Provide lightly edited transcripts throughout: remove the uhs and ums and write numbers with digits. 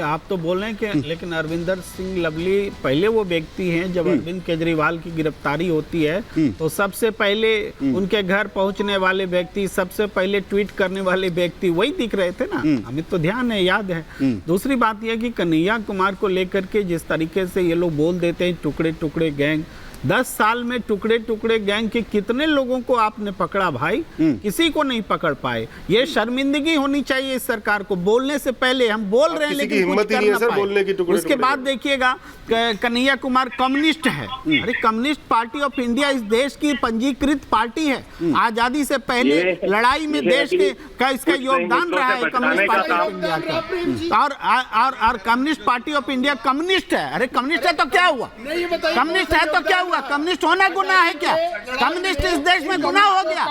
आप तो बोल रहे हैं कि लेकिन अरविंदर सिंह लवली पहले वो व्यक्ति हैं, जब अरविंद केजरीवाल की गिरफ्तारी होती है तो सबसे पहले उनके घर पहुंचने वाले व्यक्ति, सबसे पहले ट्वीट करने वाले व्यक्ति वही दिख रहे थे ना। हमें तो ध्यान है, याद है। दूसरी बात यह कि कन्हैया कुमार को लेकर के जिस तरीके से ये लोग बोल देते हैं टुकड़े टुकड़े गैंग, 10 साल में टुकड़े टुकड़े गैंग के कितने लोगों को आपने पकड़ा भाई? किसी को नहीं पकड़ पाए। ये शर्मिंदगी होनी चाहिए इस सरकार को। बोलने से पहले हम बोल रहे हैं लेकिन कुछ कर ना पाए। बोलने की उसके बाद देखिएगा कन्हैया कुमार कम्युनिस्ट है। अरे कम्युनिस्ट पार्टी ऑफ इंडिया इस देश की पंजीकृत पार्टी है। आजादी से पहले लड़ाई में देश के का इसका योगदान रहा है कम्युनिस्ट पार्टी ऑफ इंडिया का। और communist party of India communist है। अरे कम्युनिस्ट है तो क्या हुआ? कम्युनिस्ट है तो क्या हुआ? कम्युनिस्ट होना गुनाह है क्या? कम्युनिस्ट इस देश में गुनाह हो गया?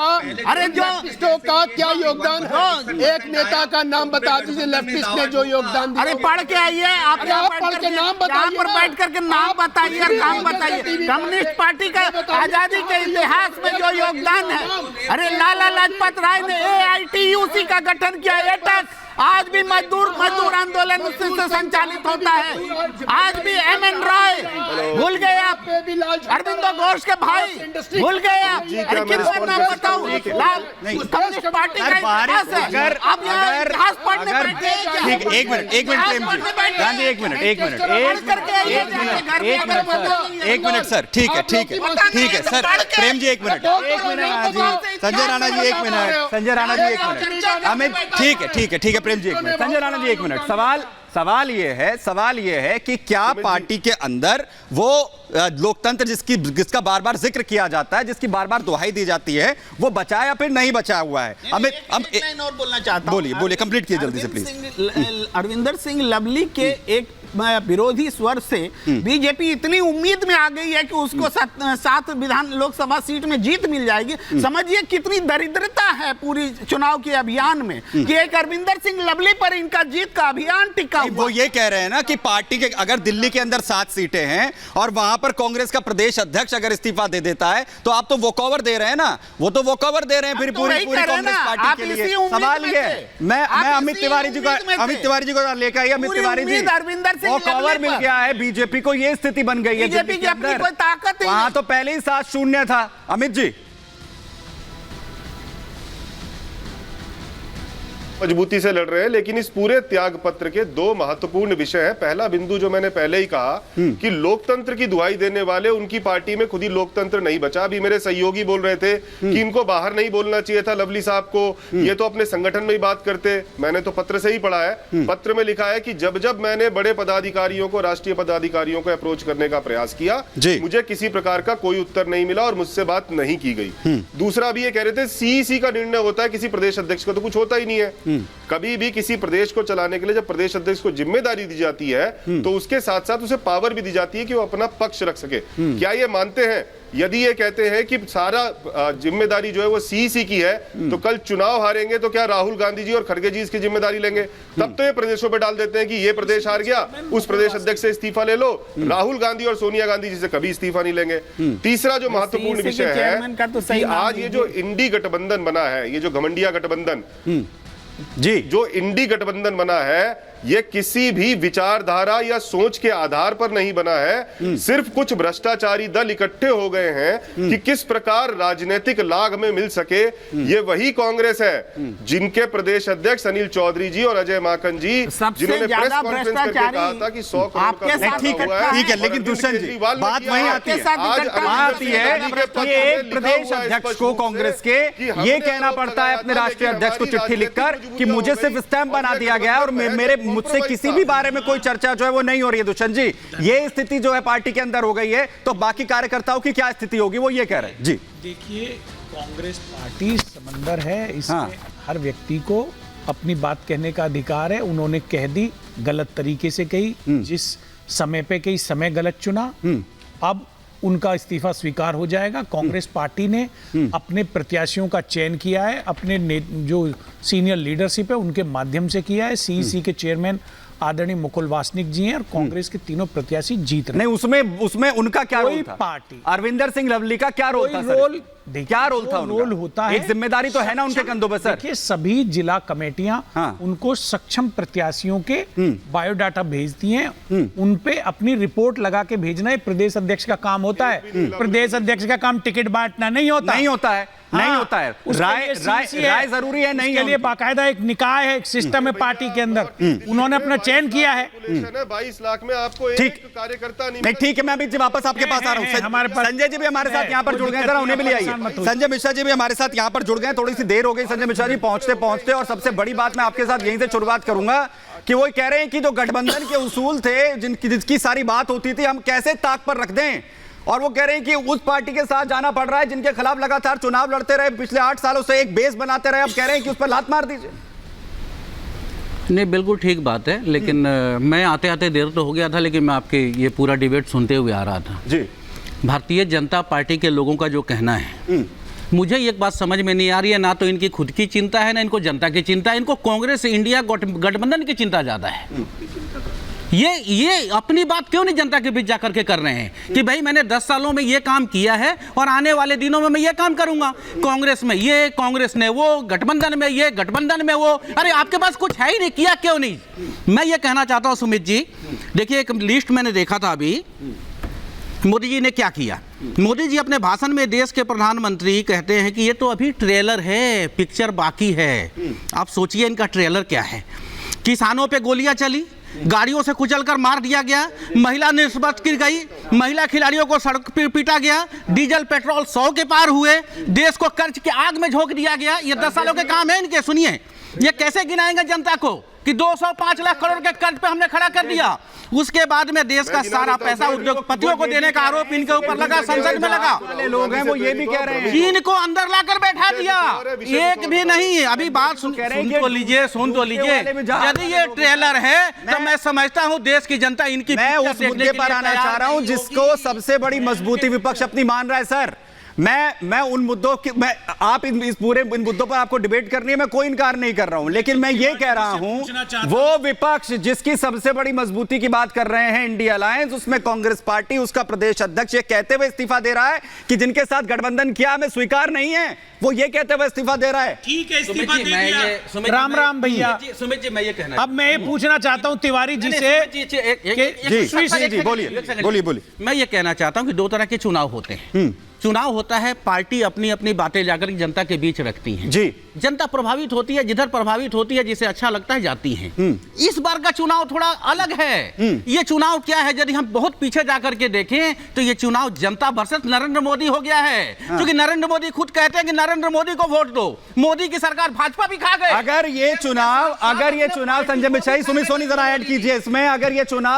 अरे जो का क्या योगदान है? एक नेता का नाम बता दीजिए लेफ्टिस्ट ने जो योगदान दिया। अरे पढ़ के आइए आप, पढ़ के नाम बताइए, पर बैठ करके नाम बताइए और काम बताइए। कम्युनिस्ट पार्टी का आजादी के इतिहास में जो योगदान है, अरे लाला लाजपत राय ने AITUC का गठन किया। एटक आज भी मजदूर आंदोलन उसी से संचालित होता है। आज भी MN रॉय भूल गए आप? अरविंदो घोष के भाई भूल गए आप? अरे किसका नाम बताऊं? कम्युनिस्ट पार्टी का इतिहास है। आप यहाँ इतिहास पढ़ने बैठे हैं? एक मिनट गांधी, एक मिनट सर, ठीक है सर, प्रेम जी एक मिनट, संजय राणा जी एक मिनट, अमित ठीक है प्रेम जी एक मिनट, संजय राणा जी एक मिनट। सवाल ये है कि क्या पार्टी के अंदर वो लोकतंत्र जिसका बार बार जिक्र किया जाता है, जिसकी बार बार दुहाई दी जाती है, वो बचा या फिर नहीं बचा हुआ है? अमित और बोलना चाहता हूं। बोलिए कंप्लीट कीजिए जल्दी से प्लीज। अरविंदर सिंह लवली के एक विरोधी स्वर से बीजेपी इतनी उम्मीद में आ गई है कि उसको 7 विधान लोकसभा सीट में जीत मिल जाएगी। समझिए कितनी दरिद्रता है पूरी चुनाव के अभियान में कि एक अरविंदर सिंह लवली पर इनका जीत का अभियान टिका हुआ। वो ये कह रहे हैं ना कि पार्टी के अगर दिल्ली के अंदर 7 सीटें हैं और वहां पर कांग्रेस का प्रदेश अध्यक्ष अगर इस्तीफा दे देता है तो आप तो वॉकओवर दे रहे हैं ना। वो तो वॉकओवर दे रहे हैं फिर पूरी कांग्रेस पार्टी के लिए। सवाल ये है, मैं अमित तिवारी जी को लेकर आई। अमित तिवारी जी, अरविंदर कवर मिल गया है बीजेपी को, ये स्थिति बन गई है बीजेपी की अपनी कोई ताकत नहीं। वहां तो पहले ही 7-0 था। अमित जी मजबूती से लड़ रहे हैं, लेकिन इस पूरे त्याग पत्र के 2 महत्वपूर्ण विषय हैं। पहला बिंदु जो मैंने पहले ही कहा कि लोकतंत्र की दुहाई देने वाले उनकी पार्टी में खुद ही लोकतंत्र नहीं बचा। अभी मेरे सहयोगी बोल रहे थे कि इनको बाहर नहीं बोलना चाहिए था लवली साहब को, ये तो अपने संगठन में ही बात करते। मैंने तो पत्र से ही पढ़ा है, पत्र में लिखा है कि जब मैंने बड़े पदाधिकारियों को, राष्ट्रीय पदाधिकारियों को अप्रोच करने का प्रयास किया, मुझे किसी प्रकार का कोई उत्तर नहीं मिला और मुझसे बात नहीं की गई। दूसरा भी ये कह रहे थे CEC का निर्णय होता है, किसी प्रदेश अध्यक्ष का तो कुछ होता ही नहीं है। कभी भी किसी प्रदेश को चलाने के लिए जब प्रदेश अध्यक्ष को जिम्मेदारी दी जाती है तो उसके साथ साथ उसे पावर भी दी जाती है कि वो अपना पक्ष रख सके। क्या ये मानते हैं? यदि ये कहते हैं कि सारा जिम्मेदारी जो है वो CEC की है, तो कल चुनाव हारेंगे तो क्या राहुल गांधी जी और खड़गे जी इसकी जिम्मेदारी लेंगे? तब तो ये प्रदेशों पे डाल देते हैं कि ये प्रदेश हार गया, उस प्रदेश अध्यक्ष से इस्तीफा ले लो। राहुल गांधी और सोनिया गांधी जी से कभी इस्तीफा नहीं लेंगे। तीसरा जो महत्वपूर्ण विषय है कि आज ये जो इंडी गठबंधन बना है, ये जो घमंडिया गठबंधन जो इंडी गठबंधन बना है, ये किसी भी विचारधारा या सोच के आधार पर नहीं बना है। सिर्फ कुछ भ्रष्टाचारी दल इकट्ठे हो गए हैं कि किस प्रकार राजनीतिक लाभ में मिल सके। ये वही कांग्रेस है जिनके प्रदेश अध्यक्ष अनिल चौधरी जी और अजय माकन जी, जिन्होंने प्रेस कॉन्फ्रेंस करके कहा था कि 100 करोड़ का ठीक है, लेकिन दुष्यंत जी बात वहीं आती है कि एक प्रदेश अध्यक्ष को कांग्रेस के ये कहना पड़ता है अपने राष्ट्रीय अध्यक्ष को चिट्ठी लिखकर कि मुझे सिर्फ स्टैंप बना दिया गया और मुझसे किसी भी बारे में कोई चर्चा जो है वो नहीं हो रही है। दुष्यंत जी, ये स्थिति जो है पार्टी के अंदर हो गई है, तो बाकी कार्यकर्ताओं की क्या स्थिति होगी वो ये कह रहे हैं। जी देखिए, कांग्रेस पार्टी समंदर है, इसमें हर व्यक्ति को अपनी बात कहने का अधिकार है। उन्होंने कह दी, गलत तरीके से कही, जिस समय पे कही समय गलत चुना। अब उनका इस्तीफा स्वीकार हो जाएगा। कांग्रेस पार्टी ने अपने प्रत्याशियों का चयन किया है, अपने जो सीनियर लीडरशिप है उनके माध्यम से किया है। CEC के चेयरमैन आदरणीय मुकुल वासनिक जी हैं और कांग्रेस के तीनों प्रत्याशी जीत रहे नहीं, उसमें उनका क्या कोई रोल था? पार्टी अरविंदर सिंह लवली का क्या रोल था कोई सर? रोल क्या रोल था रोल उनका? होता है, एक जिम्मेदारी तो है ना उनके कंधों पर सर। देखिए सभी जिला कमेटियां हाँ। उनको सक्षम प्रत्याशियों के बायोडाटा भेजती हैं, उन पे अपनी रिपोर्ट लगा के भेजना है प्रदेश अध्यक्ष का काम होता है। प्रदेश अध्यक्ष का काम टिकट बांटना नहीं होता, नहीं होता है, नहीं हाँ, होता है। उसके राय लिए राय CC है, राय जरूरी है, नहीं उसके है लिए उनकी। बाकायदा एक निकाय है, एक सिस्टम है पार्टी के अंदर, उन्होंने अपना चयन किया है। 22 लाख में आपको ठीक। एक कार्यकर्ता नहीं ठीक है, मैं अभी वापस आपके पास आ रहा है, हमारे हूँ। पास संजय जी भी हमारे साथ यहाँ पर जुड़ गए, जरा उन्हें भी ले आइए। संजय मिश्रा जी भी हमारे साथ यहाँ पर जुड़ गए, थोड़ी सी देर हो गई संजय मिश्रा जी पहुंचते पहुंचते, और सबसे बड़ी बात मैं आपके साथ यहीं से शुरुआत करूंगा कि वो कह रहे हैं कि जो गठबंधन के उसूल थे, जिसकी सारी बात होती थी, हम कैसे ताक पर रख दें, और वो कह रहे हैं कि उस पार्टी के साथ जाना पड़ रहा है जिनके खिलाफ लगातार चुनाव लड़ते रहे, पिछले 8 सालों से एक बेस बनाते रहे, अब कह रहे हैं कि उस पर लात मार दीजिए। नहीं, बिल्कुल ठीक बात है, लेकिन मैं आते आते देर तो हो गया था, लेकिन मैं आपके ये पूरा डिबेट सुनते हुए आ रहा था जी। भारतीय जनता पार्टी के लोगों का जो कहना है, मुझे एक बात समझ में नहीं आ रही है, ना तो इनकी खुद की चिंता है, ना इनको जनता की चिंता है, इनको कांग्रेस इंडिया गठबंधन की चिंता ज्यादा है। ये अपनी बात क्यों नहीं जनता के बीच जाकर के कर रहे हैं कि भाई मैंने 10 सालों में ये काम किया है और आने वाले दिनों में मैं ये काम करूंगा, कांग्रेस में ये, कांग्रेस ने वो, गठबंधन में ये, गठबंधन में वो। अरे आपके पास कुछ है ही नहीं, किया क्यों नहीं? मैं ये कहना चाहता हूं सुमित जी, देखिए एक लिस्ट मैंने देखा था अभी, मोदी जी ने क्या किया। मोदी जी अपने भाषण में देश के प्रधानमंत्री कहते हैं कि ये तो अभी ट्रेलर है, पिक्चर बाकी है। आप सोचिए इनका ट्रेलर क्या है। किसानों पे गोलियां चली, गाड़ियों से कुचलकर मार दिया गया, महिला निर्वस्त्र गिर गई, महिला खिलाड़ियों को सड़क पर पीटा गया, डीजल पेट्रोल 100 के पार हुए, देश को कर्ज के आग में झोंक दिया गया। ये 10 सालों के काम है इनके। सुनिए ये कैसे गिनाएंगे जनता को कि 205 लाख करोड़ के कर्ज पे हमने खड़ा कर दिया। उसके बाद में देश का सारा पैसा उद्योगपतियों को देने का आरोप इनके ऊपर लगा, संसद में लगा। लोग हैं वो ये भी कह रहे हैं, चीन को अंदर लाकर बैठा दिया, एक भी नहीं। अभी बात सुन तो लीजिए, सुन तो लीजिए। यदि ये ट्रेलर है तो मैं समझता हूँ देश की जनता इनकी मैं उस मुद्दे पर आना चाह रहा हूं जिसको सबसे बड़ी मजबूती विपक्ष अपनी मान रहा है सर। मैं उन मुद्दों की, मैं आप इस पूरे इन मुद्दों पर आपको डिबेट करनी है, मैं कोई इनकार नहीं कर रहा हूं, लेकिन मैं ये कह रहा हूं वो विपक्ष जिसकी सबसे बड़ी मजबूती की बात कर रहे हैं इंडिया अलायंस, उसमें कांग्रेस पार्टी, उसका प्रदेश अध्यक्ष ये कहते हुए इस्तीफा दे रहा है कि जिनके साथ गठबंधन किया हमें स्वीकार नहीं है, वो ये कहते हुए इस्तीफा दे रहा है। ठीक है, इस्तीफा दे दिया। राम राम भैया। सुमित जी मैं ये कहना, अब मैं ये पूछना चाहता हूं तिवारी जी से, जी बोलिए। मैं ये कहना चाहता हूं कि 2 तरह के चुनाव होते हैं। चुनाव होता है, पार्टी अपनी अपनी बातें जाकर जनता के बीच रखती है जी, जनता प्रभावित होती है, जिधर प्रभावित होती है, जिसे अच्छा लगता है जाती है। इस बार का चुनाव थोड़ा अलग है। ये चुनाव क्या है, यदि हम बहुत पीछे जाकर के देखें तो ये चुनाव जनता वर्सेस नरेंद्र मोदी हो गया है। क्योंकि नरेंद्र मोदी खुद कहते हैं कि नरेंद्र मोदी को वोट दो, मोदी की सरकार भाजपा भी खा गए। अगर ये चुनाव संजय मिश्रा, सुमित सोनी जरा ऐड कीजिए इसमें, अगर ये चुनाव